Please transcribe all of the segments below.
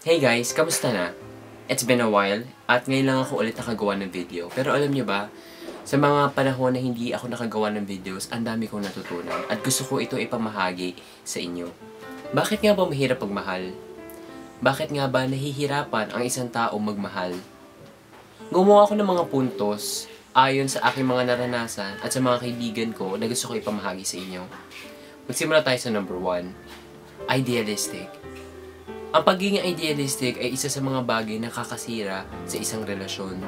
Hey guys, kamusta na? It's been a while at ngayon lang ako ulit nakagawa ng video. Pero alam nyo ba, sa mga panahon na hindi ako nakagawa ng videos, ang dami kong natutunan at gusto ko ito ipamahagi sa inyo. Bakit nga ba mahirap pagmahal? Bakit nga ba nahihirapan ang isang tao magmahal? Gumawa ako ng mga puntos ayon sa aking mga naranasan at sa mga kaibigan ko na gusto ko ipamahagi sa inyo. Magsimula tayo sa number 1. Idealistic. Ang pagiging idealistic ay isa sa mga bagay na kakasira sa isang relasyon.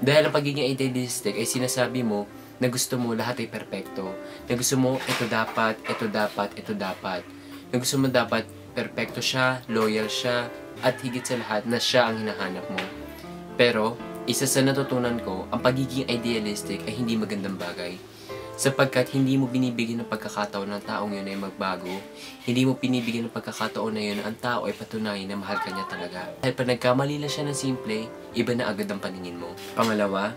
Dahil ang pagiging idealistic ay sinasabi mo na gusto mo lahat ay perpekto. Na gusto mo ito dapat, ito dapat, ito dapat. Na gusto mo dapat perpekto siya, loyal siya, at higit sa lahat na siya ang hinahanap mo. Pero, isa sa natutunan ko, ang pagiging idealistic ay hindi magandang bagay. Sapagkat hindi mo binibigyan ng pagkakataon ng taong yun ay magbago, hindi mo binibigyan ng pagkakataon na yun ang tao ay patunayan na mahal ka niya talaga. Dahil pag nagkamali lang siya ng simple, iba na agad ang paningin mo. Pangalawa,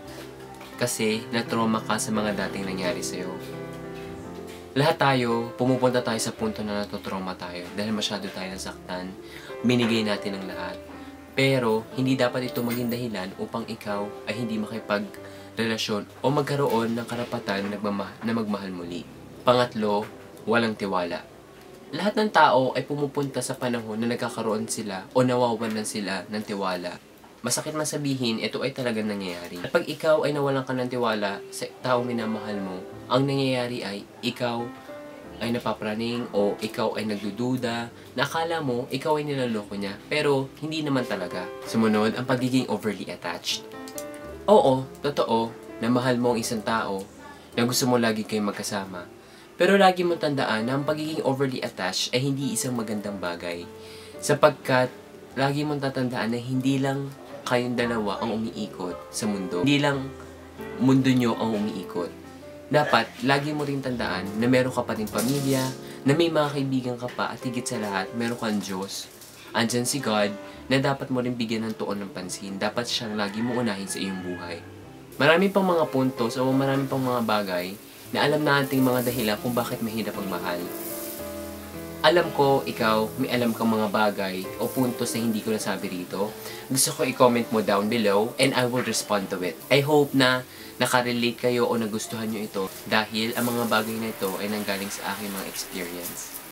kasi na-trauma ka sa mga dating nangyari sa'yo. Lahat tayo, pumupunta tayo sa punto na natutrauma tayo dahil masyado tayo nasaktan, binigay natin ang lahat. Pero, hindi dapat ito maging dahilan upang ikaw ay hindi makipagrelasyon o magkaroon ng karapatan na magmahal muli. Pangatlo, walang tiwala. Lahat ng tao ay pumupunta sa panahon na nagkakaroon sila o nawawalan sila ng tiwala. Masakit man sabihin, ito ay talagang nangyayari. Kapag ikaw ay nawalan ka ng tiwala sa taong minamahal mo, ang nangyayari ay ikaw ay napapraning o ikaw ay nagdududa na akala mo ikaw ay nilaloko niya pero hindi naman talaga. Sumunod, ang pagiging overly attached. Oo, totoo na mahal mo ang isang tao na gusto mo lagi kayong magkasama. Pero lagi mo tandaan na ang pagiging overly attached ay hindi isang magandang bagay. Sapagkat lagi mong tatandaan na hindi lang kayong dalawa ang umiikot sa mundo. Hindi lang mundo nyo ang umiikot. Dapat, lagi mo rin tandaan na meron ka pa rin pamilya, na may mga kaibigan ka pa, at higit sa lahat, meron kang Diyos. Andyan si God, na dapat mo rin bigyan ng tuon ng pansin. Dapat siyang lagi mo unahin sa iyong buhay. Marami pang mga puntos o marami pang mga bagay na alam nating mga dahilan kung bakit mahirap ang mahal. Alam ko, ikaw, may alam kang mga bagay o puntos na hindi ko nasabi rito. Gusto ko i-comment mo down below and I will respond to it. I hope na nakarelate kayo o nagustuhan nyo ito dahil ang mga bagay na ito ay nanggaling sa aking mga experience.